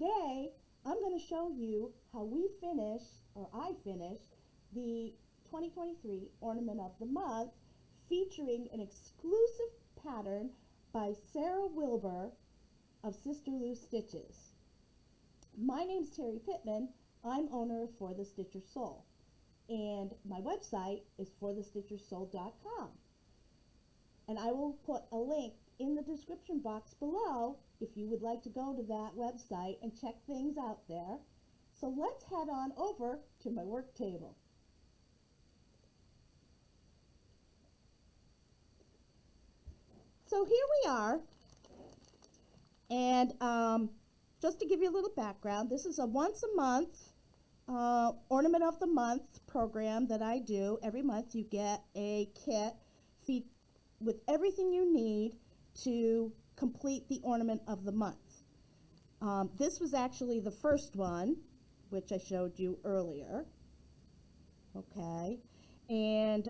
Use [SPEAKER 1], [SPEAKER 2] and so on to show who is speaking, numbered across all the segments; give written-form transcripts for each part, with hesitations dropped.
[SPEAKER 1] today I'm going to show you how we finish, or I finished, the 2023 Ornament of the Month featuring an exclusive pattern by Sara Wilbur of Sister Lou Stitches. My name's Terry Pittman. I'm owner of For the Stitcher Soul, and my website is forthestitchersoul.com. And I will put a link in the description box below if you would like to go to that website and check things out there. So let's head on over to my work table. So here we are, and just to give you a little background, this is a once a month Ornament of the Month program that I do. Every month you get a kit with everything you need to complete the Ornament of the Month. This was actually the first one, which I showed you earlier. Okay, and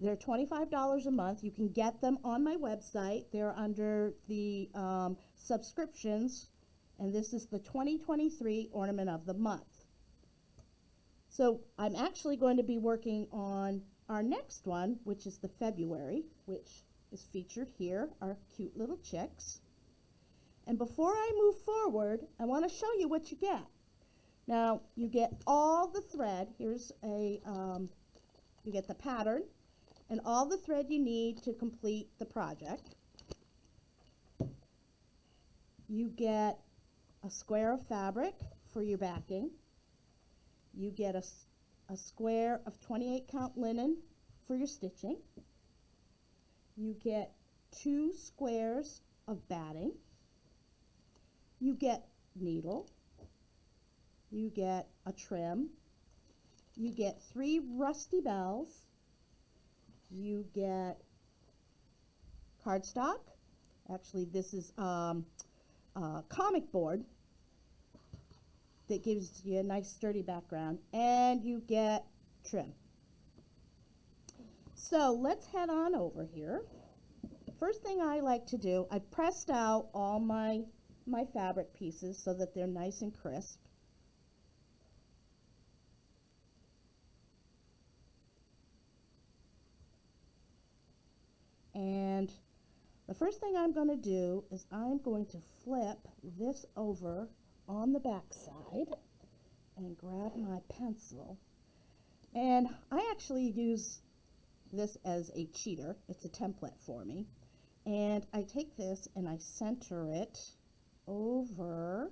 [SPEAKER 1] they're $25 a month. You can get them on my website. They're under the subscriptions, and this is the 2023 Ornament of the Month. So I'm actually going to be working on our next one, which is the February, which is featured here, our cute little chicks. And before I move forward, I want to show you what you get. Now, you get all the thread. Here's a, you get the pattern and all the thread you need to complete the project. You get a square of fabric for your backing. You get a square of 28 count linen for your stitching. You get 2 squares of batting. You get needle. You get a trim. You get 3 rusty bells. You get cardstock. Actually, this is a comic board that gives you a nice sturdy background, and you get trim. So let's head on over here. First thing I like to do, I've pressed out all my fabric pieces so that they're nice and crisp. And the first thing I'm going to do is I'm going to flip this over on the back side and grab my pencil. And I actually use this as a cheater. It's a template for me. And I take this and I center it over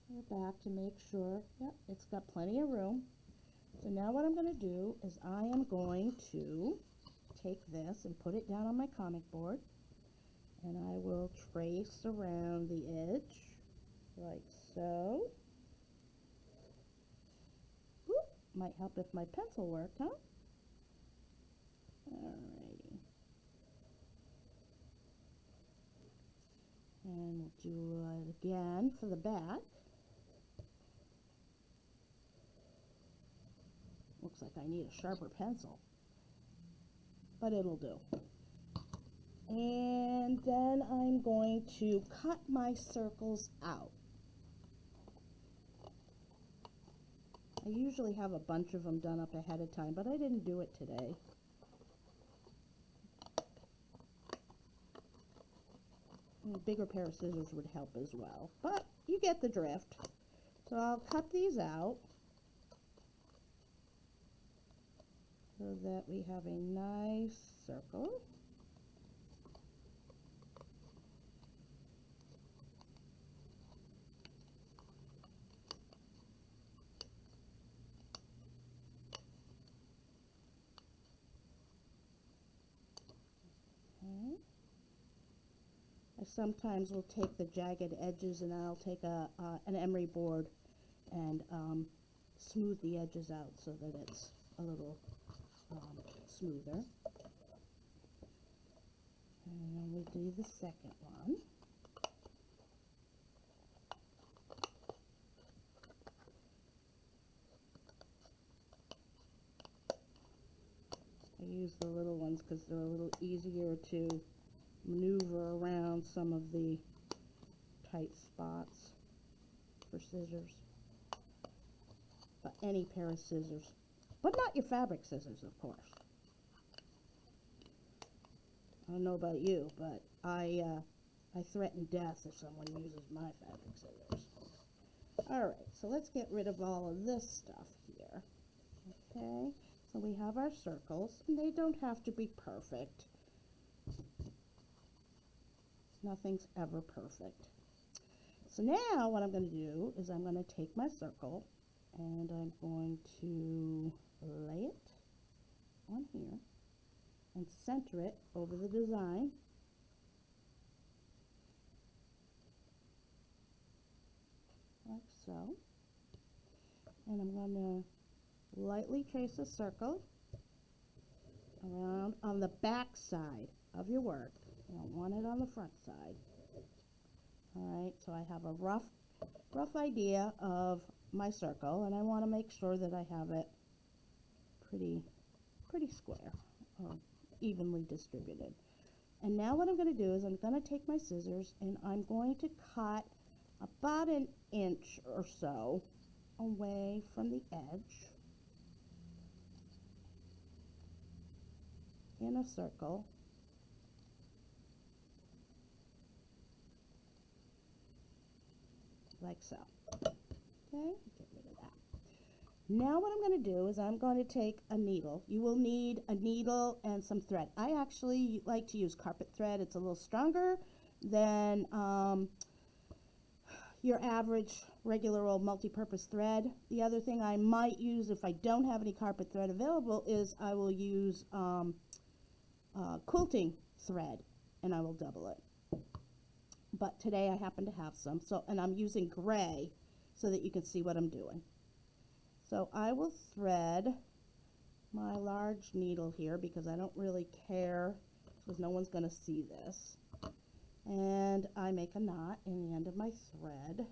[SPEAKER 1] the back to make sure, yep, it's got plenty of room. So now what I'm going to do is I am going to take this and put it down on my comic board, and I will trace around the edge like so. Whoop, might help if my pencil worked, huh? Alrighty. And we'll do it again for the back. Looks like I need a sharper pencil, but it'll do. And then I'm going to cut my circles out. I usually have a bunch of them done up ahead of time, but I didn't do it today. And a bigger pair of scissors would help as well, but you get the drift. So I'll cut these out so that we have a nice circle. Okay. I sometimes will take the jagged edges and I'll take an emery board and smooth the edges out so that it's a little smoother. And then we do the second one. I use the little ones because they're a little easier to maneuver around some of the tight spots for scissors. But any pair of scissors, but not your fabric scissors, of course. I don't know about you, but I threaten death if someone uses my fabric scissors. Alright, so let's get rid of all of this stuff here. Okay, so we have our circles, and they don't have to be perfect. Nothing's ever perfect. So now what I'm going to do is I'm going to take my circle, and I'm going to lay it on here and center it over the design. Like so. And I'm going to lightly trace a circle around on the back side of your work. You don't want it on the front side. Alright, so I have a rough idea of my circle, and I want to make sure that I have it pretty square or evenly distributed. And now what I'm going to do is I'm going to take my scissors and I'm going to cut about an inch or so away from the edge in a circle. Like so. Okay, get rid of that. Now what I'm going to do is I'm going to take a needle. You will need a needle and some thread. I actually like to use carpet thread. It's a little stronger than your average regular old multi-purpose thread. The other thing I might use if I don't have any carpet thread available is I will use quilting thread, and I will double it. But today I happen to have some, and I'm using gray so that you can see what I'm doing. So I will thread my large needle here because I don't really care, because no one's going to see this. And I make a knot in the end of my thread.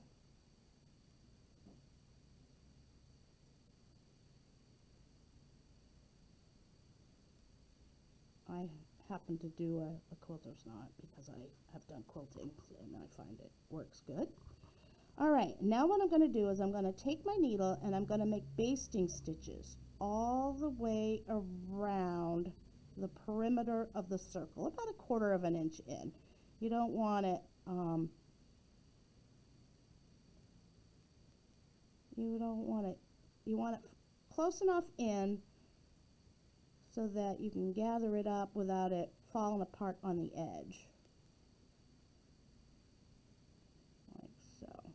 [SPEAKER 1] I happen to do a quilter's knot because I have done quilting and I find it works good. Alright, now what I'm going to do is I'm going to take my needle and I'm going to make basting stitches all the way around the perimeter of the circle, about 1/4 of an inch in. You don't want it, you want it close enough in so that you can gather it up without it falling apart on the edge. Like so.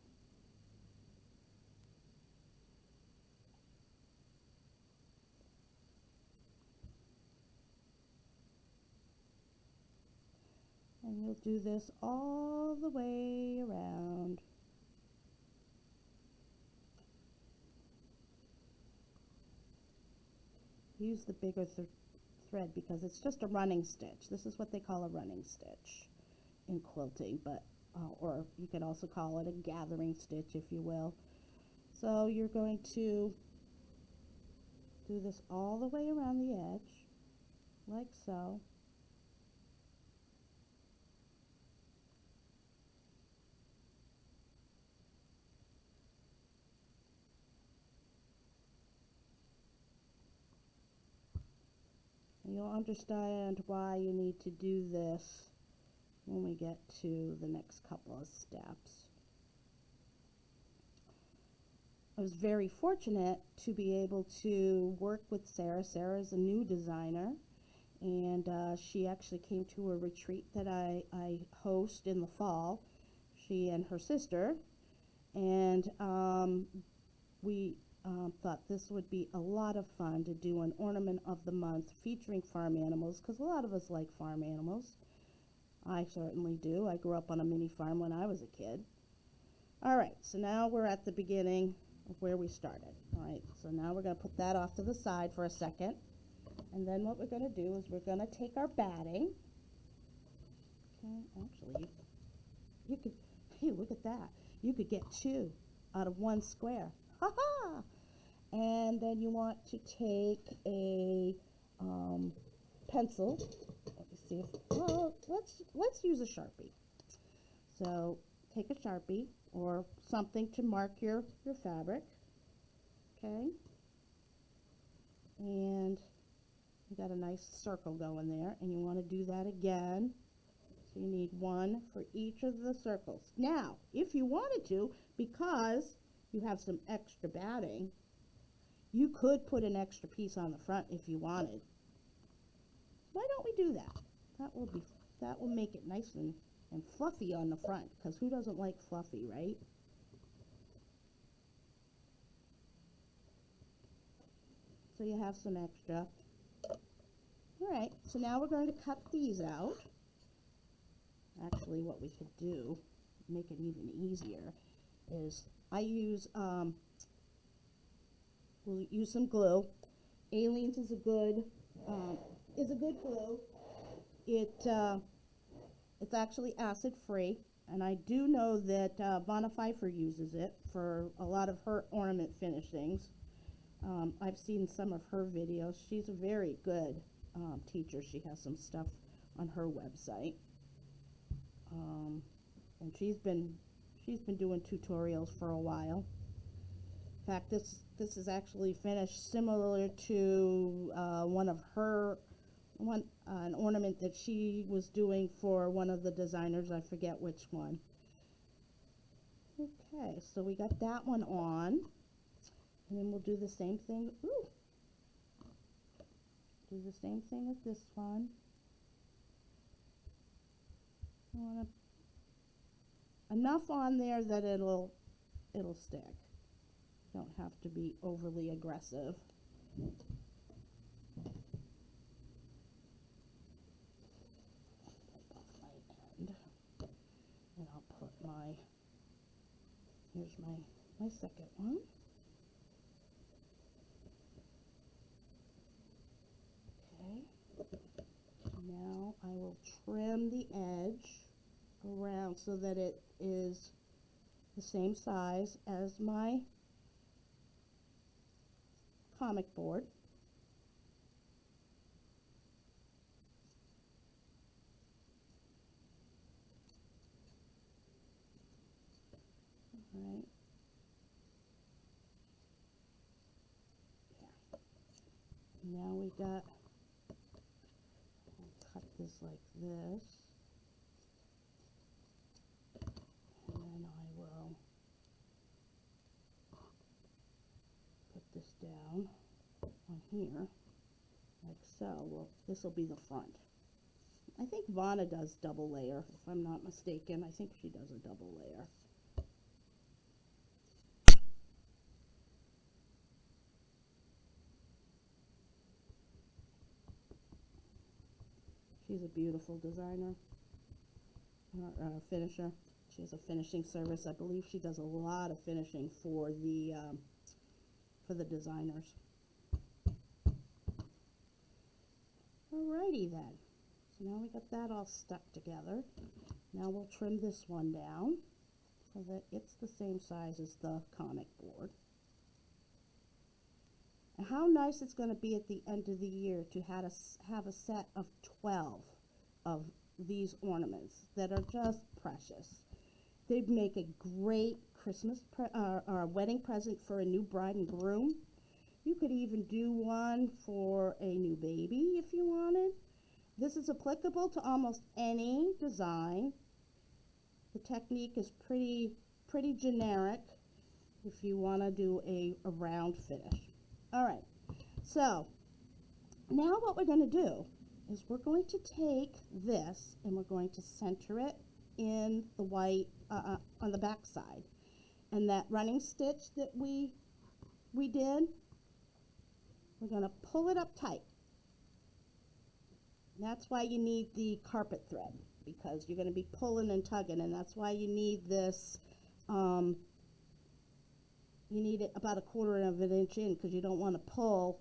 [SPEAKER 1] And you'll do this all the way around. Use the bigger thread because it's just a running stitch. This is what they call a running stitch in quilting, but or you could also call it a gathering stitch, if you will. So you're going to do this all the way around the edge, like so. You'll understand why you need to do this when we get to the next couple of steps. I was very fortunate to be able to work with Sara. Sara is a new designer, and she actually came to a retreat that I host in the fall, she and her sister, and we thought this would be a lot of fun to do an ornament of the month featuring farm animals, because a lot of us like farm animals. I certainly do. I grew up on a mini farm when I was a kid. Alright, so now we're at the beginning of where we started. Alright, so now we're going to put that off to the side for a second. And then what we're going to do is we're going to take our batting. Okay, actually, you could, hey, look at that. You could get 2 out of 1 square. Ha-ha! And then you want to take a pencil. Let me see if, well, let's use a Sharpie. So take a Sharpie or something to mark your fabric, okay? And you got a nice circle going there, and you want to do that again. So you need one for each of the circles. Now, if you wanted to, because you have some extra batting, you could put an extra piece on the front if you wanted. Why don't we do that? That will make it nice and fluffy on the front, because who doesn't like fluffy, right? So you have some extra. All right, so now we're going to cut these out. Actually, what we could do, make it even easier, is I use, we'll use some glue. Aleene's is a good glue. It's actually acid-free, and I do know that Vanna Pfeiffer uses it for a lot of her ornament finishings. I've seen some of her videos. She's a very good teacher. She has some stuff on her website, and she's been doing tutorials for a while. In fact, this is actually finished similar to an ornament that she was doing for one of the designers. I forget which one. Okay, so we got that one on. And then we'll do the same thing. Ooh. Do the same thing with this one. Enough on there that it'll stick. Don't have to be overly aggressive. And I'll put here's my second one. Now I will trim the edge around so that it is the same size as my comic board. All right. Yeah. Now we got, cut this like this, and then I will put this down on here like so. Well, this will be the front. I think Vanna does double layer, if I'm not mistaken. I think she does a double layer. She's a beautiful designer, finisher. She has a finishing service. I believe she does a lot of finishing for the designers. Alrighty then. So now we got that all stuck together. Now we'll trim this one down so that it's the same size as the comic board. And how nice it's going to be at the end of the year to have a set of 12 of these ornaments that are just precious. They'd make a great Christmas or wedding present for a new bride and groom. You could even do one for a new baby if you wanted. This is applicable to almost any design. The technique is pretty generic if you want to do a round finish. All right, so now what we're going to do is we're going to take this and we're going to center it in the white on the back side. And that running stitch that we did, we're going to pull it up tight. That's why you need the carpet thread, because you're going to be pulling and tugging, and that's why you need this, you need it about 1/4 of an inch in, because you don't want to pull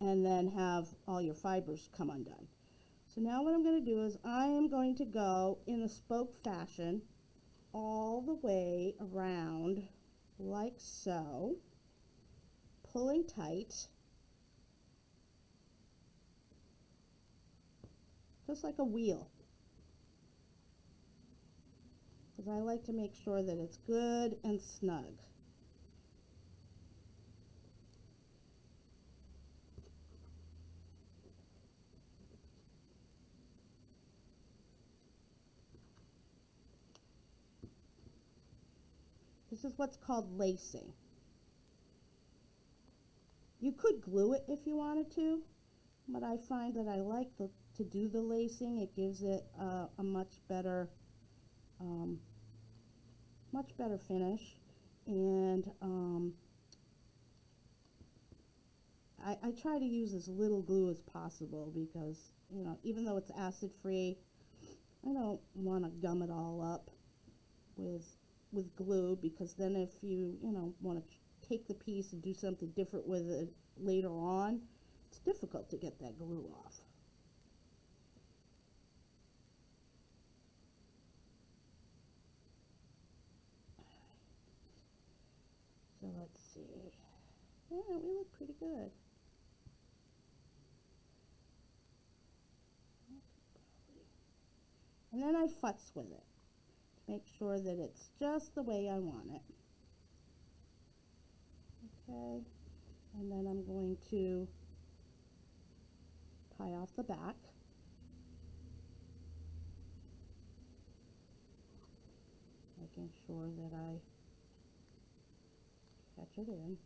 [SPEAKER 1] and then have all your fibers come undone. So now what I'm going to do is I am going to go in a spoke fashion all the way around like so, pulling tight. just like a wheel. Because I like to make sure that it's good and snug. This is what's called lacing. You could glue it if you wanted to, but I find that I like to do the lacing. It gives it a much better finish, and I try to use as little glue as possible because, you know, even though it's acid free, I don't want to gum it all up with glue, because then if you want to take the piece and do something different with it later on, it's difficult to get that glue off. So let's see. Yeah, we look pretty good. And then I futz with it to make sure that it's just the way I want it. Okay, and then I'm going to tie off the back. Making sure that I catch it in.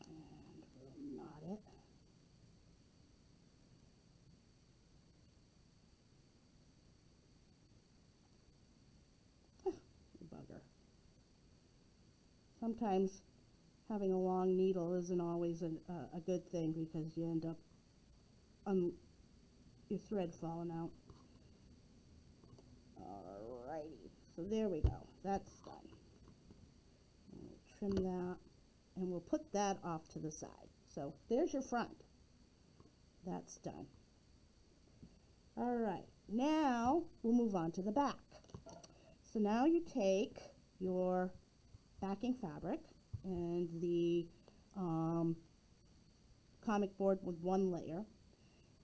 [SPEAKER 1] And we'll knot it. Bugger. Sometimes having a long needle isn't always a good thing, because you end up your thread falling out. Alrighty, so there we go. That's done. We'll trim that, and we'll put that off to the side. So there's your front. That's done. Alright, now we'll move on to the back. So now you take your backing fabric and the comic board with one layer,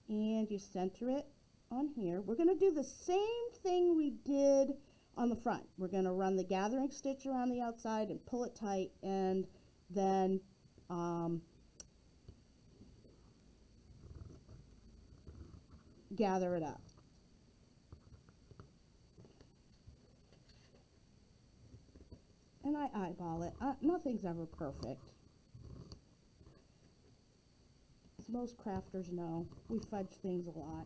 [SPEAKER 1] and you center it on here. We're going to do the same thing we did on the front. We're going to run the gathering stitch around the outside and pull it tight, and then gather it up. And I eyeball it. Nothing's ever perfect. As most crafters know, we fudge things a lot.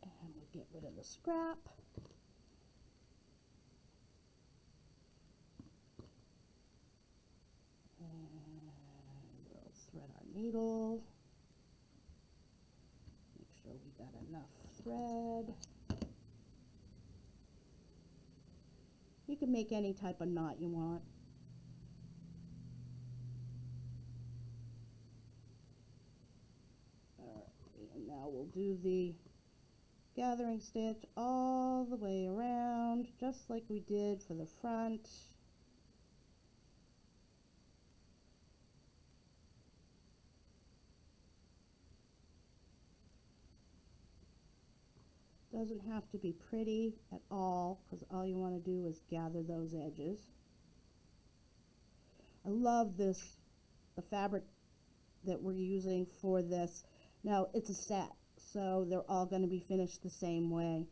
[SPEAKER 1] And we'll get rid of the scrap. And we'll thread our needle. Make sure we got enough thread. You can make any type of knot you want. Alright, and now we'll do the gathering stitch all the way around, just like we did for the front. Doesn't have to be pretty at all, because all you want to do is gather those edges. I love this, the fabric that we're using for this. Now, it's a set, so they're all going to be finished the same way.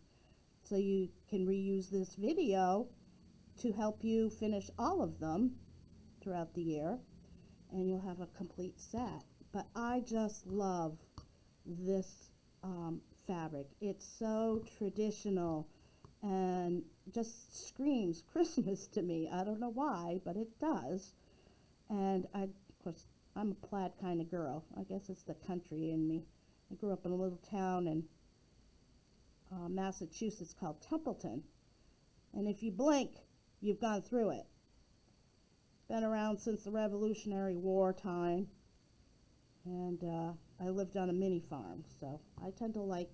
[SPEAKER 1] So you can reuse this video to help you finish all of them throughout the year, and you'll have a complete set. But I just love this fabric. It's so traditional and just screams Christmas to me. I don't know why, but it does. And of course, I'm a plaid kind of girl. I guess it's the country in me. I grew up in a little town in Massachusetts called Templeton. And if you blink, you've gone through it. Been around since the Revolutionary War time. And I lived on a mini farm, so I tend to like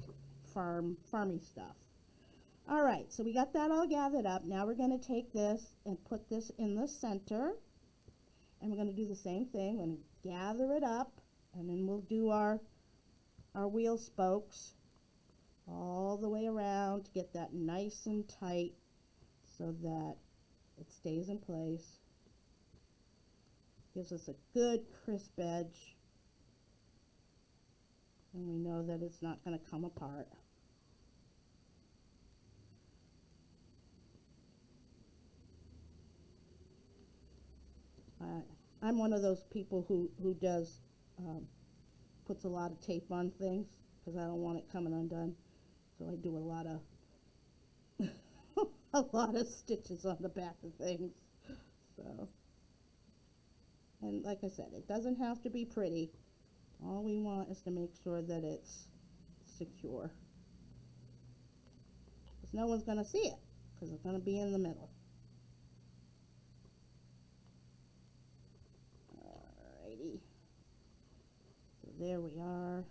[SPEAKER 1] farmy stuff. All right, so we got that all gathered up. Now we're going to take this and put this in the center. And we're going to do the same thing. We're going to gather it up, and then we'll do our wheel spokes all the way around to get that nice and tight so that it stays in place. Gives us a good crisp edge. And we know that it's not going to come apart. I'm one of those people who does puts a lot of tape on things because I don't want it coming undone. So I do a lot of a lot of stitches on the back of things. So, and like I said, it doesn't have to be pretty. All we want is to make sure that it's secure. Because no one's going to see it because it's going to be in the middle. Alrighty. So there we are.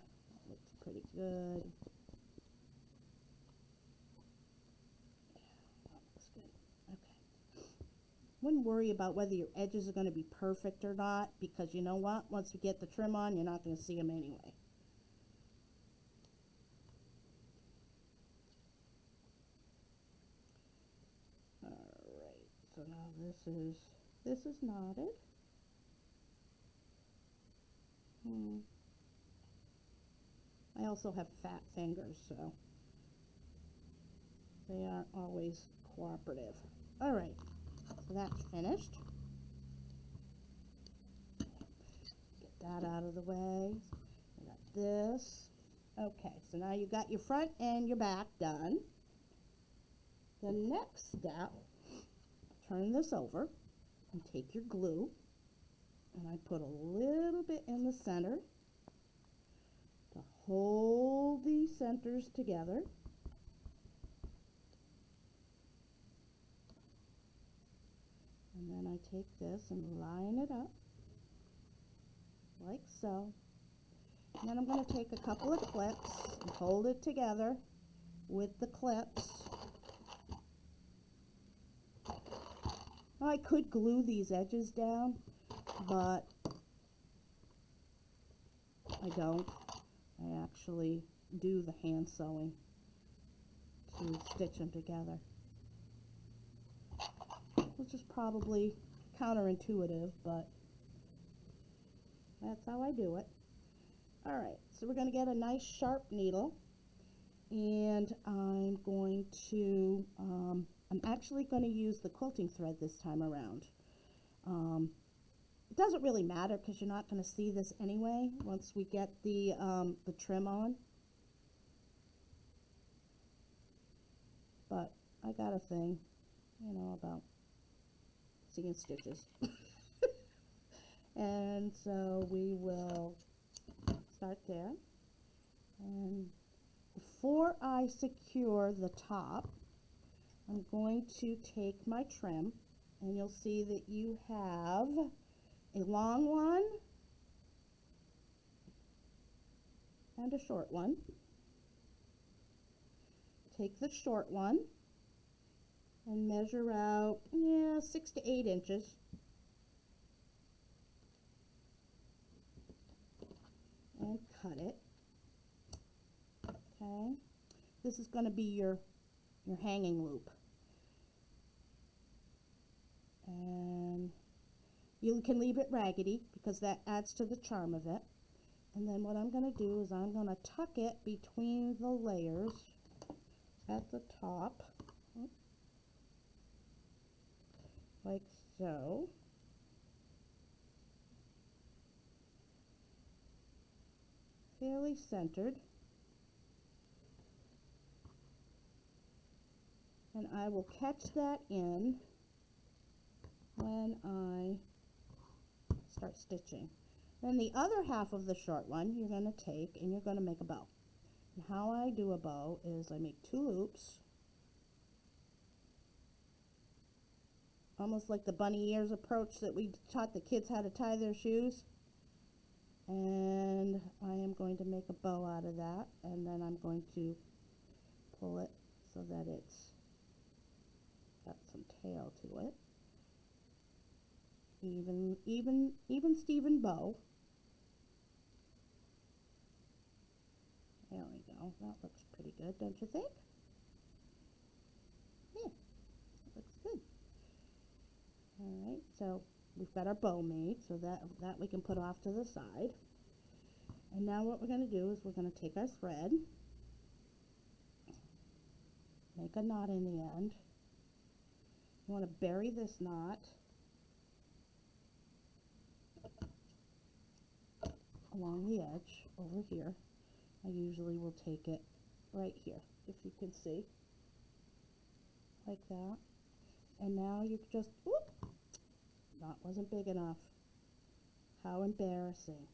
[SPEAKER 1] Looks pretty good. Wouldn't worry about whether your edges are going to be perfect or not, because you know what? Once you get the trim on, you're not going to see them anyway. Alright, so now this is knotted. I also have fat fingers, so they aren't always cooperative. Alright. So that's finished. Get that out of the way. We got this. Okay, so now you got your front and your back done. The next step, turn this over and take your glue, and I put a little bit in the center to hold these centers together. And then I take this and line it up, like so. And then I'm going to take a couple of clips and hold it together with the clips. Now I could glue these edges down, but I don't. I actually do the hand sewing to stitch them together. Which is probably counterintuitive, but that's how I do it. Alright, so we're going to get a nice sharp needle, and I'm going to, I'm actually going to use the quilting thread this time around. It doesn't really matter because you're not going to see this anyway once we get the trim on. But I got a thing, you know, about seeing stitches. And so we will start there. And before I secure the top, I'm going to take my trim, and you'll see that you have a long one and a short one. Take the short one and measure out 6 to 8 inches. And cut it. Okay. This is going to be your hanging loop. And you can leave it raggedy because that adds to the charm of it. And then what I'm going to do is I'm going to tuck it between the layers at the top, like so. Fairly centered. And I will catch that in when I start stitching. Then the other half of the short one you're going to take and you're going to make a bow. And how I do a bow is I make 2 loops, almost like the bunny ears approach that we taught the kids how to tie their shoes. And I am going to make a bow out of that, and then I'm going to pull it so that it's got some tail to it. Even Steven bow. There we go. That looks pretty good, don't you think? Yeah, that looks good. All right, so we've got our bow made, so that we can put off to the side. And now what we're going to do is we're going to take our thread, make a knot in the end. You want to bury this knot along the edge over here. I usually will take it right here, if you can see, like that. And now you just, whoop, knot wasn't big enough. How embarrassing.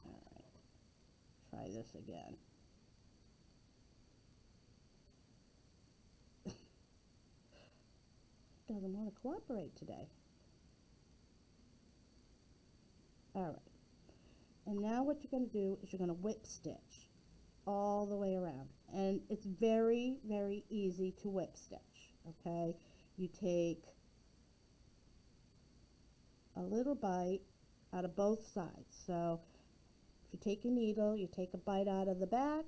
[SPEAKER 1] All right, try this again. Doesn't want to cooperate today. All right, and now what you're going to do is you're going to whip stitch all the way around, and it's very, very easy to whip stitch. Okay, you take a little bite out of both sides. So if you take your needle, you take a bite out of the back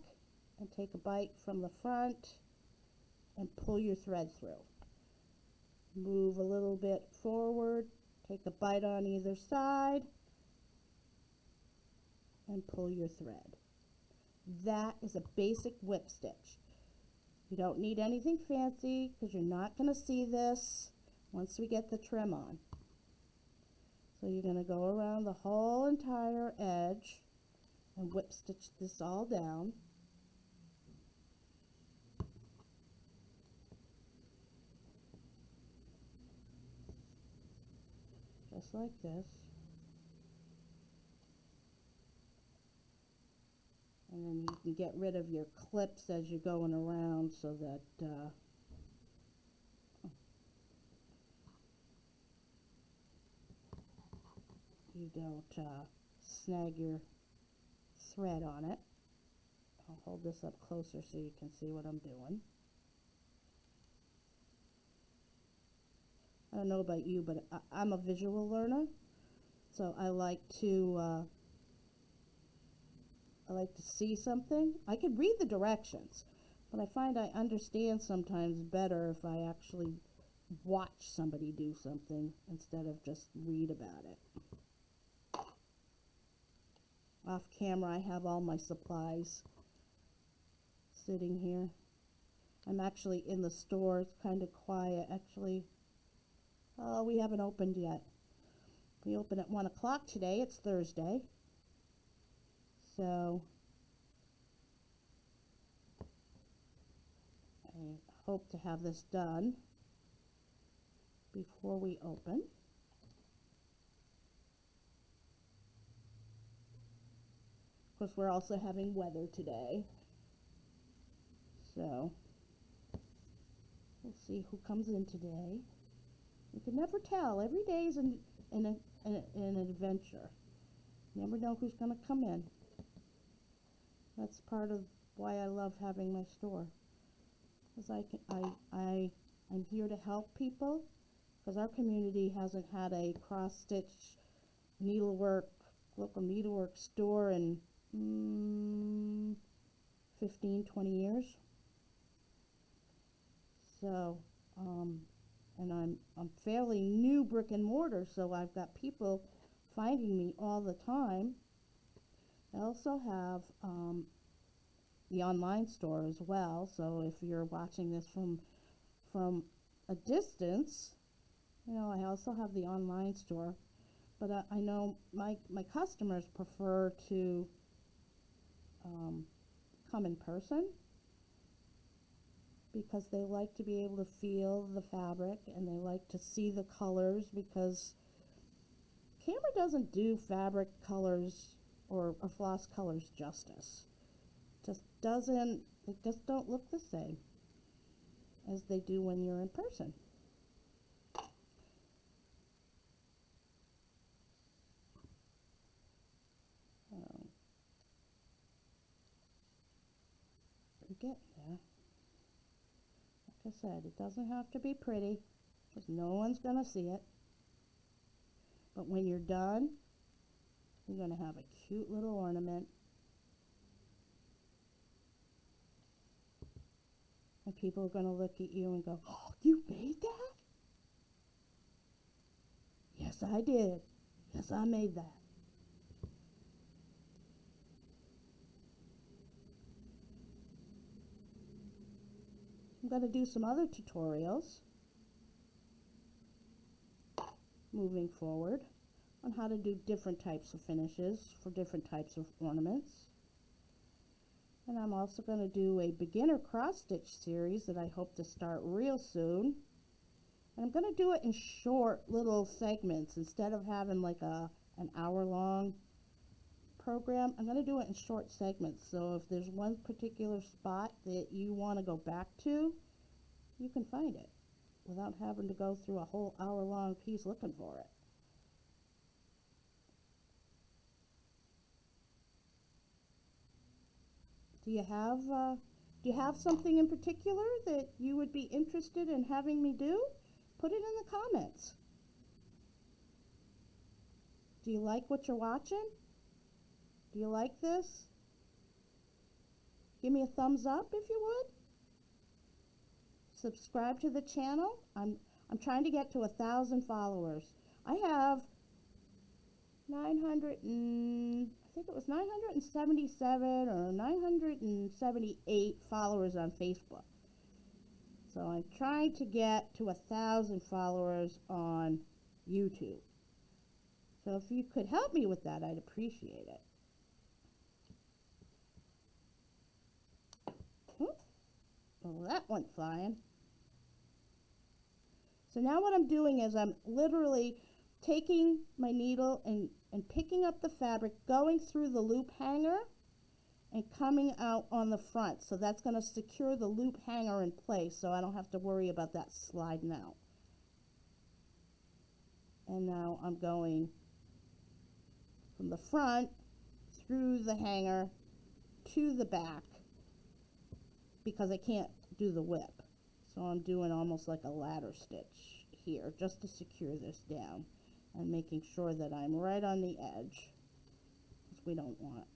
[SPEAKER 1] and take a bite from the front and pull your thread through. Move a little bit forward, take a bite on either side, and pull your thread. That is a basic whip stitch. You don't need anything fancy because you're not going to see this once we get the trim on. So you're going to go around the whole entire edge and whip stitch this all down. Just like this. And then you can get rid of your clips as you're going around so that you don't snag your thread on it. I'll hold this up closer so you can see what I'm doing. I don't know about you, but I'm a visual learner, so I like to see something. I can read the directions, but I find I understand sometimes better if I actually watch somebody do something instead of just read about it. Off camera, I have all my supplies sitting here. I'm actually in the store. It's kind of quiet, actually. Oh, we haven't opened yet. We open at 1 o'clock today. It's Thursday. So I hope to have this done before we open. Of course, we're also having weather today. So we'll see who comes in today. You can never tell. Every day is an adventure. You never know who's going to come in. That's part of why I love having my store. Because I'm here to help people. Because our community hasn't had a cross-stitch local needlework store in 15, 20 years. So, and I'm fairly new brick and mortar, so I've got people finding me all the time. I also have the online store as well, so if you're watching this from a distance, you know, I also have the online store. But I know my customers prefer to come in person because they like to be able to feel the fabric and they like to see the colors, because camera doesn't do fabric colors or floss colors justice. They just don't look the same as they do when you're in person. getting there. Like I said, it doesn't have to be pretty, because no one's going to see it. But when you're done, you're going to have a cute little ornament. And people are going to look at you and go, "Oh, you made that?" Yes, I did. Yes, I made that. I'm going to do some other tutorials moving forward on how to do different types of finishes for different types of ornaments. And I'm also going to do a beginner cross stitch series that I hope to start real soon. And I'm going to do it in short little segments instead of having like an hour-long program. I'm going to do it in short segments. So if there's one particular spot that you want to go back to, you can find it without having to go through a whole hour-long piece looking for it. Do you have something in particular that you would be interested in having me do? Put it in the comments. Do you like what you're watching? Do you like this? Give me a thumbs up if you would. Subscribe to the channel. I'm trying to get to 1,000 followers. I have 977 or 978 followers on Facebook. So I'm trying to get to 1,000 followers on YouTube. So if you could help me with that, I'd appreciate it. Well, that went flying. So now what I'm doing is I'm literally taking my needle and picking up the fabric, going through the loop hanger and coming out on the front. So that's going to secure the loop hanger in place so I don't have to worry about that sliding out. And now I'm going from the front through the hanger to the back because I can't do the whip. So I'm doing almost like a ladder stitch here just to secure this down and making sure that I'm right on the edge because we don't want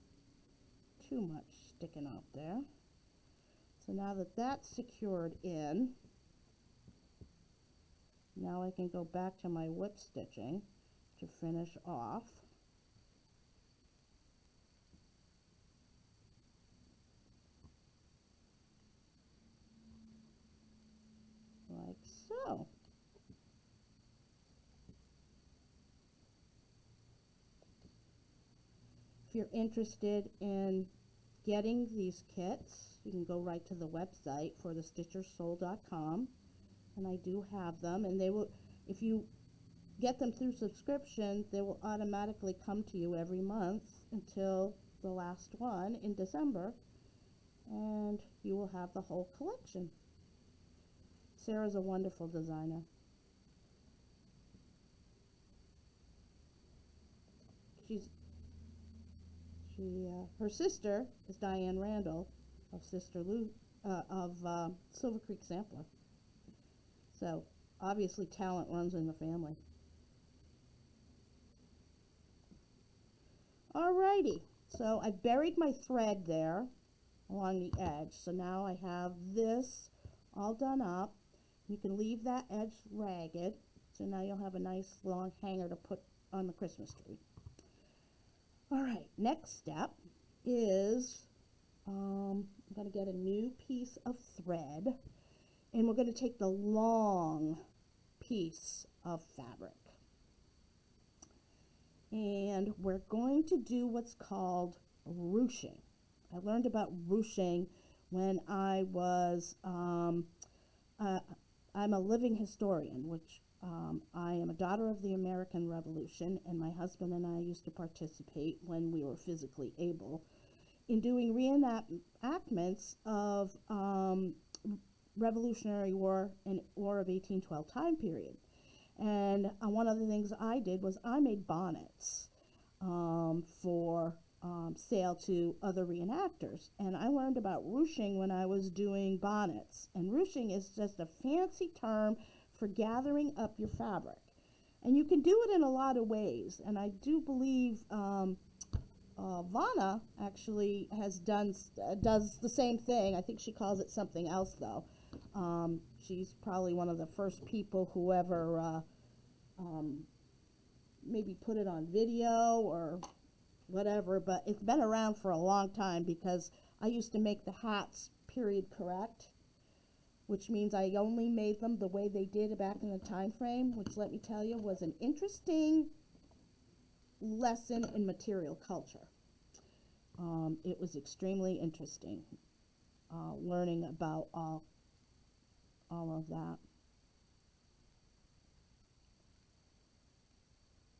[SPEAKER 1] too much sticking out there. So now that that's secured in, now I can go back to my whip stitching to finish off. Like so. If you're interested in getting these kits, you can go right to the website for thestitchersoul.com, and I do have them, and they will, if you get them through subscription, they will automatically come to you every month until the last one in December, and you will have the whole collection. Sara's a wonderful designer. Her sister is Diane Randall of Silver Creek Sampler. So obviously talent runs in the family. Alrighty, so I buried my thread there along the edge. So now I have this all done up. You can leave that edge ragged. So now you'll have a nice long hanger to put on the Christmas tree. Alright, next step is I'm going to get a new piece of thread, and we're going to take the long piece of fabric. And we're going to do what's called ruching. I learned about ruching when I was, I'm a living historian, which I am a daughter of the American Revolution, and my husband and I used to participate when we were physically able in doing reenactments of Revolutionary War and War of 1812 time period. And one of the things I did was I made bonnets for sale to other reenactors. And I learned about ruching when I was doing bonnets. And ruching is just a fancy term for gathering up your fabric. And you can do it in a lot of ways. And I do believe Vanna actually does the same thing. I think she calls it something else though. She's probably one of the first people who ever maybe put it on video or whatever, but it's been around for a long time because I used to make the hats period correct, which means I only made them the way they did back in the time frame, which, let me tell you, was an interesting lesson in material culture. It was extremely interesting learning about all of that.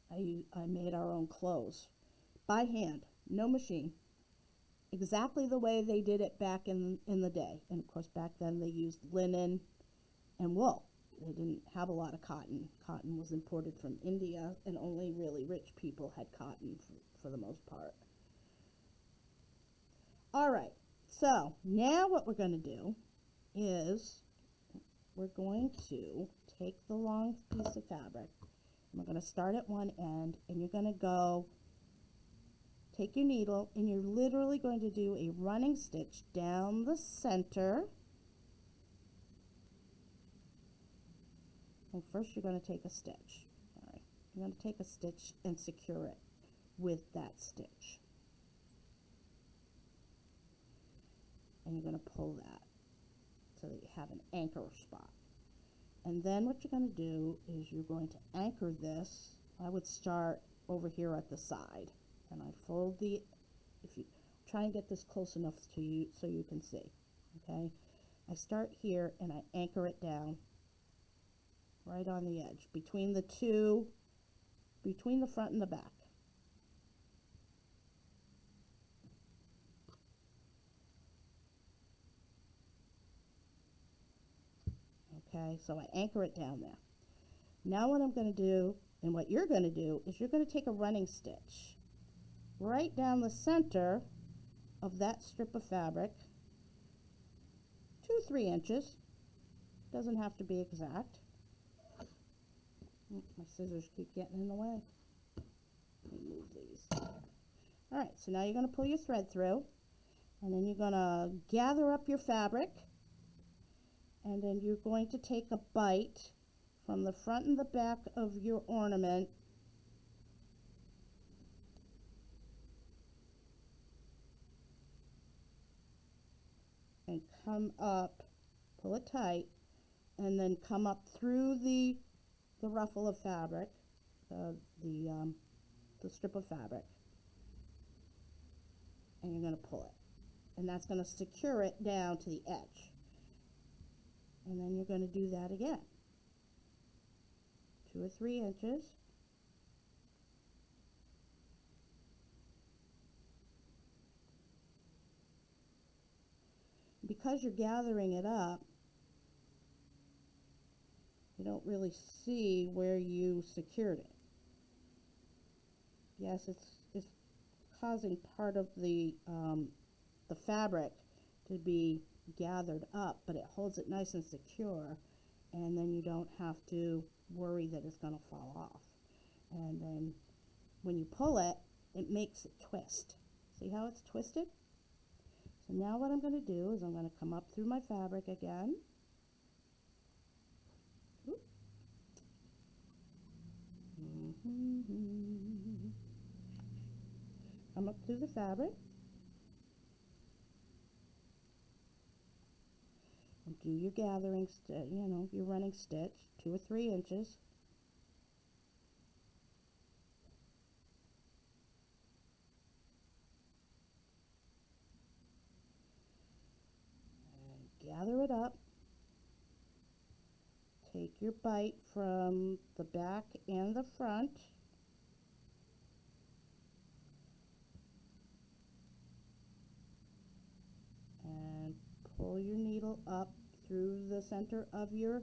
[SPEAKER 1] I made our own clothes by hand, no machine, exactly the way they did it back in the day. And of course, back then they used linen and wool. They didn't have a lot of cotton. Cotton was imported from India, and only really rich people had cotton for the most part. All right, so now what we're going to do is we're going to take the long piece of fabric, and we're going to start at one end, and you're going to go take your needle, and you're literally going to do a running stitch down the center. And first you're going to take a stitch. All right, you're going to take a stitch and secure it with that stitch. And you're going to pull that so that you have an anchor spot. And then what you're going to do is you're going to anchor this. I would start over here at the side. And I fold the, if you try and get this close enough to you so you can see, okay? I start here and I anchor it down right on the edge, between the two, between the front and the back. Okay, so I anchor it down there. Now what I'm going to do, and what you're going to do, is you're going to take a running stitch right down the center of that strip of fabric, 2-3 inches. Doesn't have to be exact. My scissors keep getting in the way. Let me move these. All right, so now you're going to pull your thread through, and then you're going to gather up your fabric, and then you're going to take a bite from the front and the back of your ornament and come up, pull it tight, and then come up through the ruffle of fabric, the strip of fabric, and you're going to pull it, and that's going to secure it down to the edge. And then you're going to do that again, 2 or 3 inches. Because you're gathering it up, you don't really see where you secured it. Yes, it's causing part of the fabric to be gathered up, but it holds it nice and secure, and then you don't have to worry that it's going to fall off. And then when you pull it, it makes it twist. See how it's twisted? So now what I'm going to do is I'm going to come up through my fabric again. Come up through the fabric. And do your gathering, your running stitch, 2 or 3 inches. Gather it up, take your bite from the back and the front, and pull your needle up through the center of your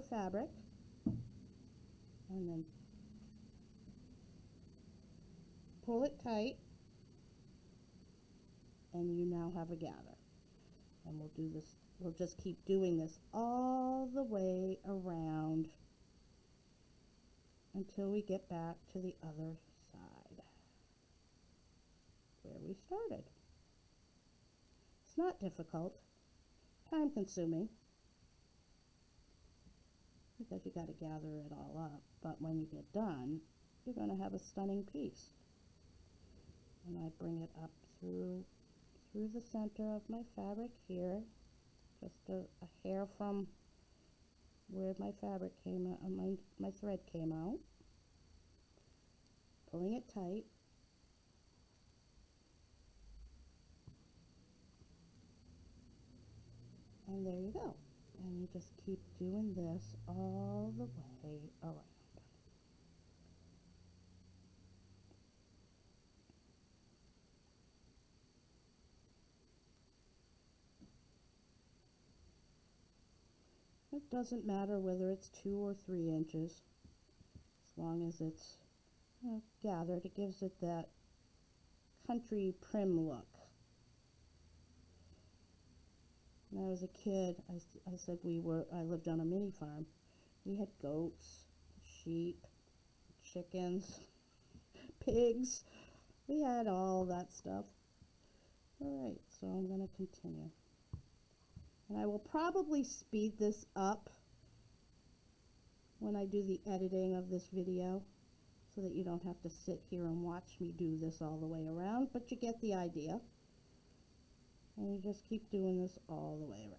[SPEAKER 1] fabric, and then pull it tight, and you now have a gather. And we'll do this, we'll just keep doing this all the way around until we get back to the other side where we started. It's not difficult, time consuming, because you got to gather it all up, but when you get done, you're going to have a stunning piece. And I bring it up through the center of my fabric here, just a hair from where my fabric came out, my thread came out, pulling it tight, and there you go. And you just keep doing this all the way around. It doesn't matter whether it's 2 or 3 inches, as long as it's gathered. It gives it that country prim look. When I was a kid, I said I lived on a mini farm. We had goats, sheep, chickens, pigs. We had all that stuff. All right, so I'm going to continue. And I will probably speed this up when I do the editing of this video, so that you don't have to sit here and watch me do this all the way around, but you get the idea. And you just keep doing this all the way around.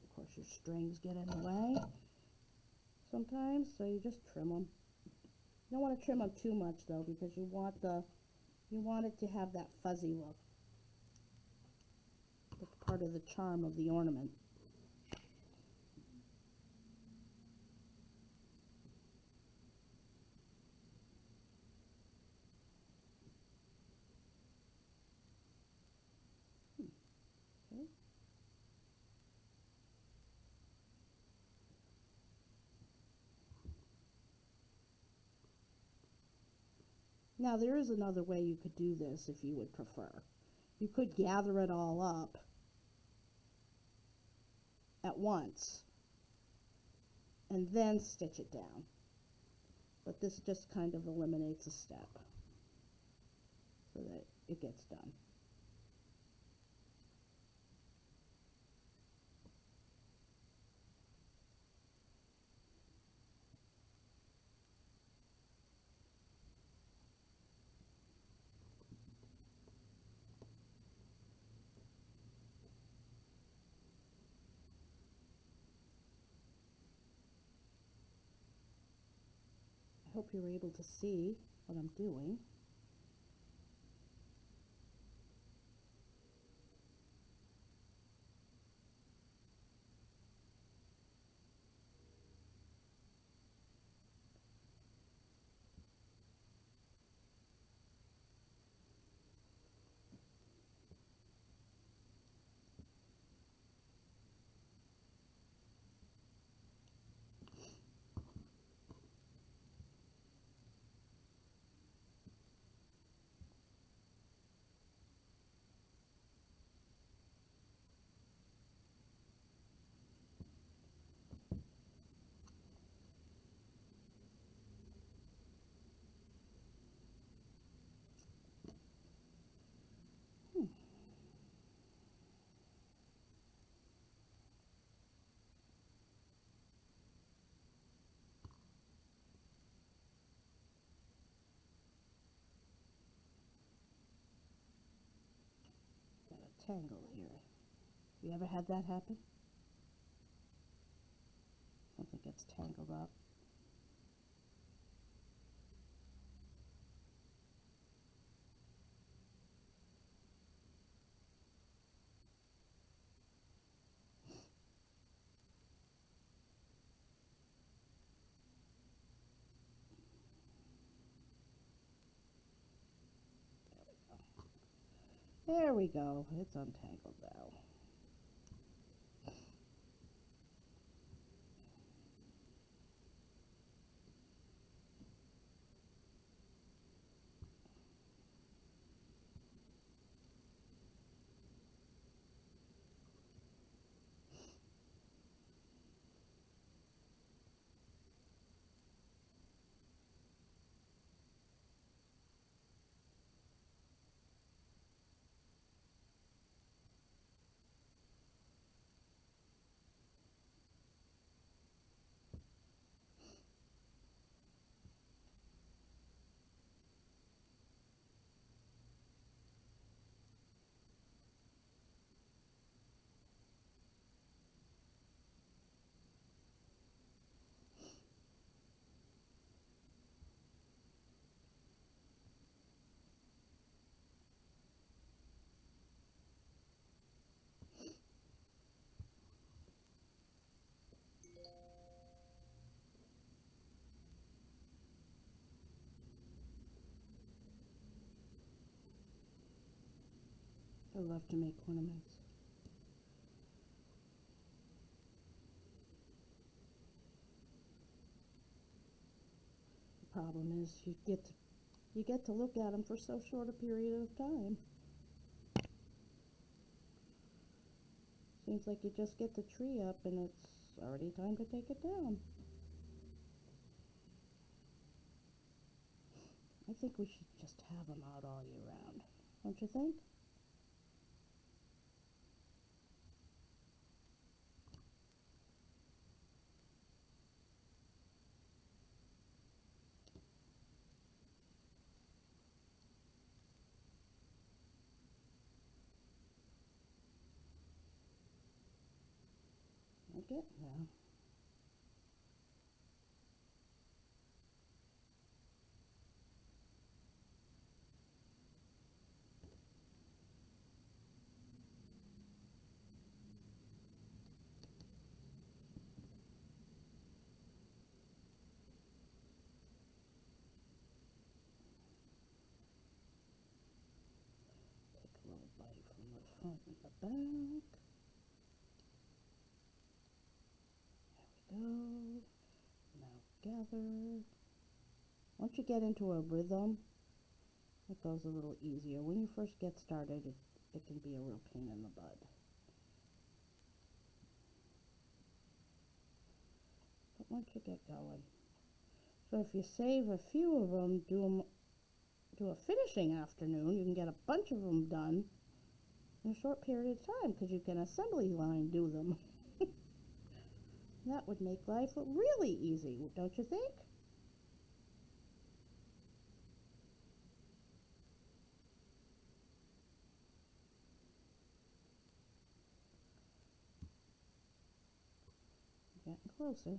[SPEAKER 1] Of course, your strings get in the way sometimes, so you just trim them. You don't want to trim them too much though, because you want it to have that fuzzy look. That's part of the charm of the ornament. Okay. Now there is another way you could do this if you would prefer. You could gather it all up at once and then stitch it down. But this just kind of eliminates a step so that it gets done. I hope you're able to see what I'm doing. Tangle here. You ever had that happen? Something gets tangled up. There we go. It's untangled now. I love to make ornaments. The problem is you get to look at them for so short a period of time. Seems like you just get the tree up and it's already time to take it down. I think we should just have them out all year round, don't you think? Like it? Yeah. Take a little bite from the front and the back. There we go. Now gather. Once you get into a rhythm, it goes a little easier. When you first get started, it can be a real pain in the butt. But once you get going. So if you save a few of them, do a finishing afternoon, you can get a bunch of them done in a short period of time because you can assembly line do them. That would make life really easy, don't you think? Getting closer.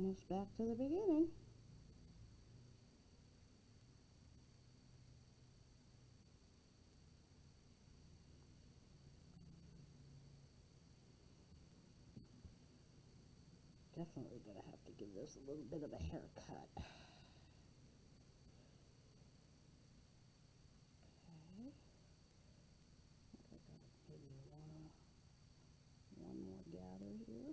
[SPEAKER 1] almost back to the beginning. Definitely gonna have to give this a little bit of a haircut. Okay. I think I got maybe one more gather here.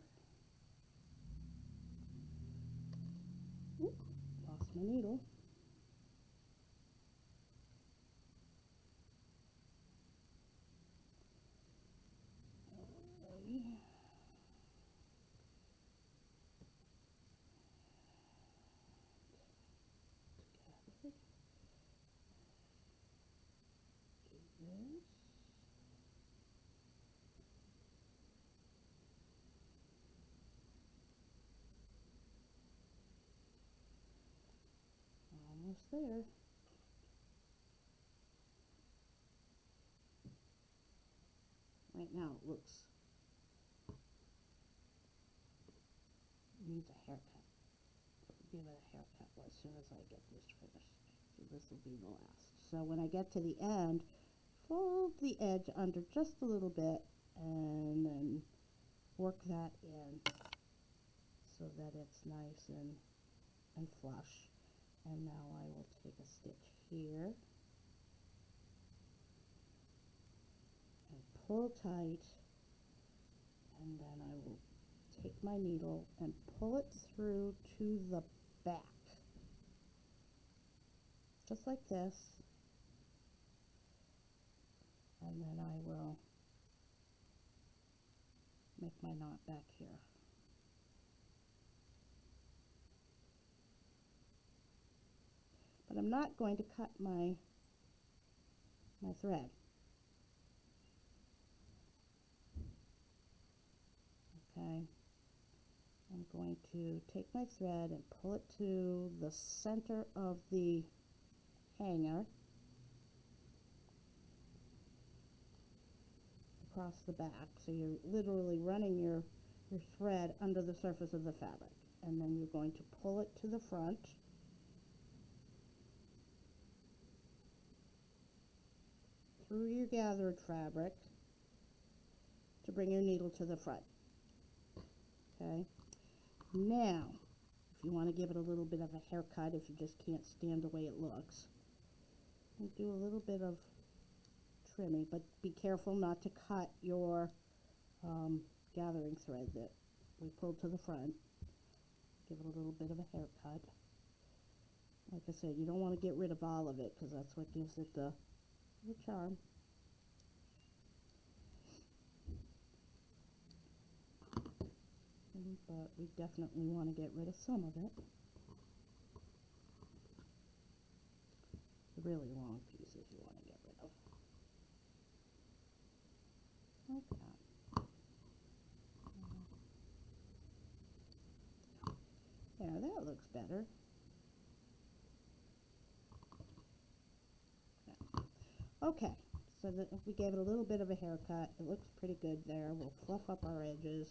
[SPEAKER 1] Oop, lost my needle. Almost there. Right now it looks needs a haircut. Give it a haircut as soon as I get this finished. So this will be the last. So when I get to the end, fold the edge under just a little bit and then work that in so that it's nice and flush. And now I will take a stitch here and pull tight, and then I will take my needle and pull it through to the back, just like this, and then I will make my knot back here. But I'm not going to cut my thread. Okay, I'm going to take my thread and pull it to the center of the hanger across the back. So you're literally running your thread under the surface of the fabric, and then you're going to pull it to the front. Through your gathered fabric to bring your needle to the front. Okay, now if you want to give it a little bit of a haircut, if you just can't stand the way it looks, you do a little bit of trimming, but be careful not to cut your gathering thread that we pulled to the front. Give it a little bit of a haircut. Like I said, you don't want to get rid of all of it because that's what gives it the charm. But we definitely want to get rid of some of it. The really long pieces you want to get rid of. Okay. There, that looks better. Okay, so that if we gave it a little bit of a haircut, it looks pretty good there. We'll fluff up our edges.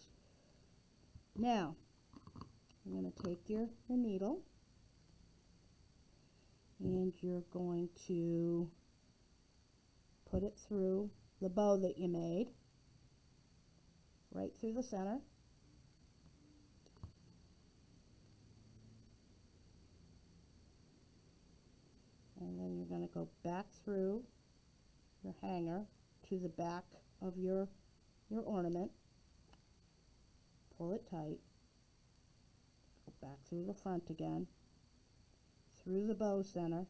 [SPEAKER 1] Now, you're going to take your needle and you're going to put it through the bow that you made, right through the center. And then you're going to go back through your hanger to the back of your ornament. Pull it tight. Go back through the front again, through the bow center.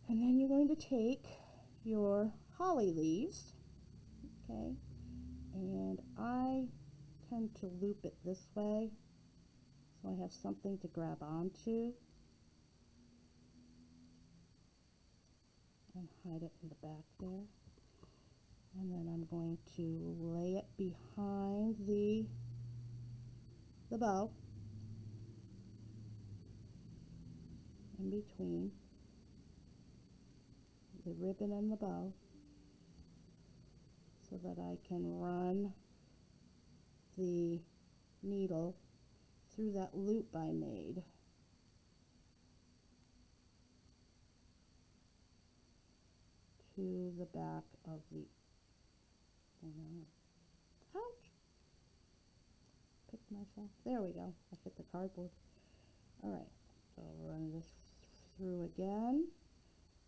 [SPEAKER 1] And then you're going to take your holly leaves, okay, and I tend to loop it this way so I have something to grab onto and hide it in the back there. And then I'm going to lay it behind the bow, in between. the ribbon and the bow so that I can run the needle through that loop I made. To the back of the, ouch, picked myself, there we go, I hit the cardboard. Alright, so I'll run this through again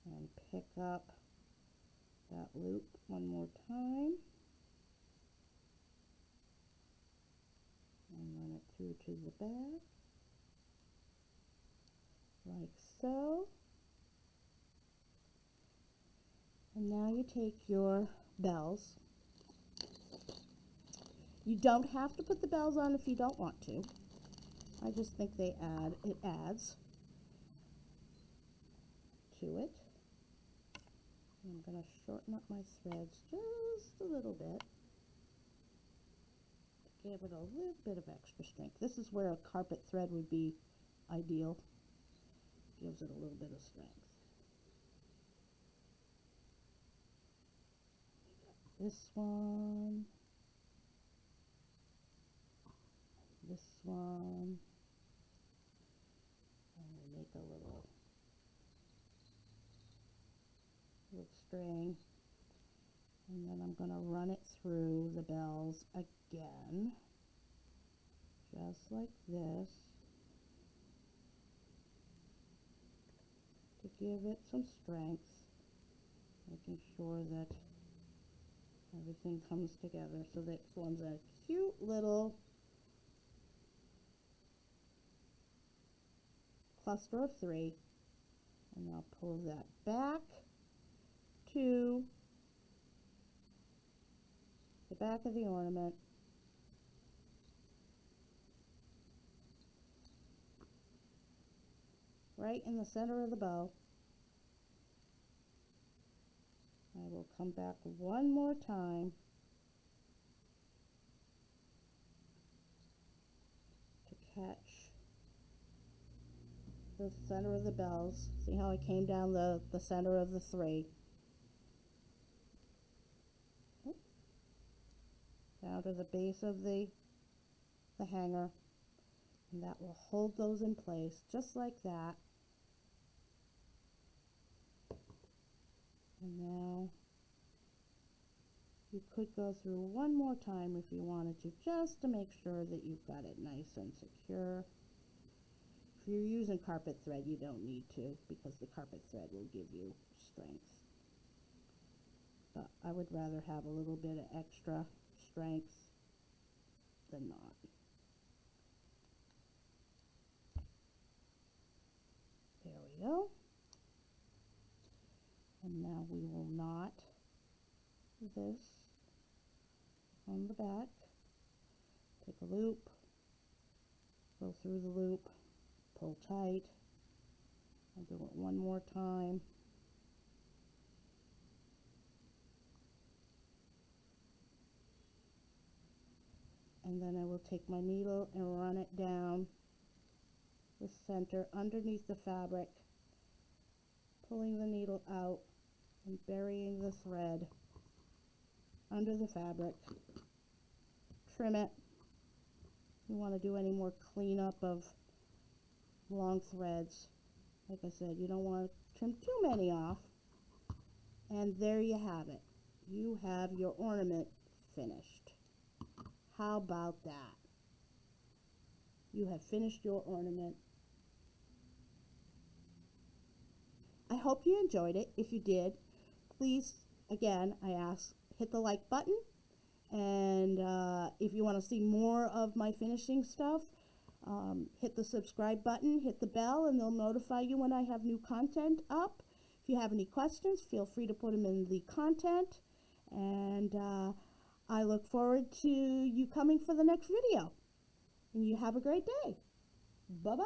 [SPEAKER 1] and pick up that loop one more time and run it through to the back like so. And now you take your bells. You don't have to put the bells on if you don't want to. I just think it adds to it. I'm going to shorten up my threads just a little bit to give it a little bit of extra strength. This is where a carpet thread would be ideal. Gives it a little bit of strength. This one, and we make a little string, and then I'm going to run it through the bells again, just like this, to give it some strength, making sure that everything comes together so that it forms a cute little cluster of 3. And I'll pull that back to the back of the ornament. Right in the center of the bow. I will come back one more time to catch the center of the bells. See how I came down the center of the 3? Down to the base of the hanger, and that will hold those in place just like that. And now you could go through one more time if you wanted to, just to make sure that you've got it nice and secure. If you're using carpet thread, you don't need to, because the carpet thread will give you strength. But I would rather have a little bit of extra strength than not. There we go. And now we will knot this on the back. Take a loop, go through the loop, pull tight. I'll do it one more time. And then I will take my needle and run it down the center underneath the fabric, pulling the needle out and burying the thread under the fabric. Trim it. If you want to do any more cleanup of long threads, like I said, you don't want to trim too many off. And there you have it. You have your ornament finished. How about that? You have finished your ornament. I hope you enjoyed it. If you did, please, again, I ask, hit the like button. And if you want to see more of my finishing stuff, hit the subscribe button, hit the bell, and they'll notify you when I have new content up. If you have any questions, feel free to put them in the content. And I look forward to you coming for the next video. And you have a great day. Bye-bye.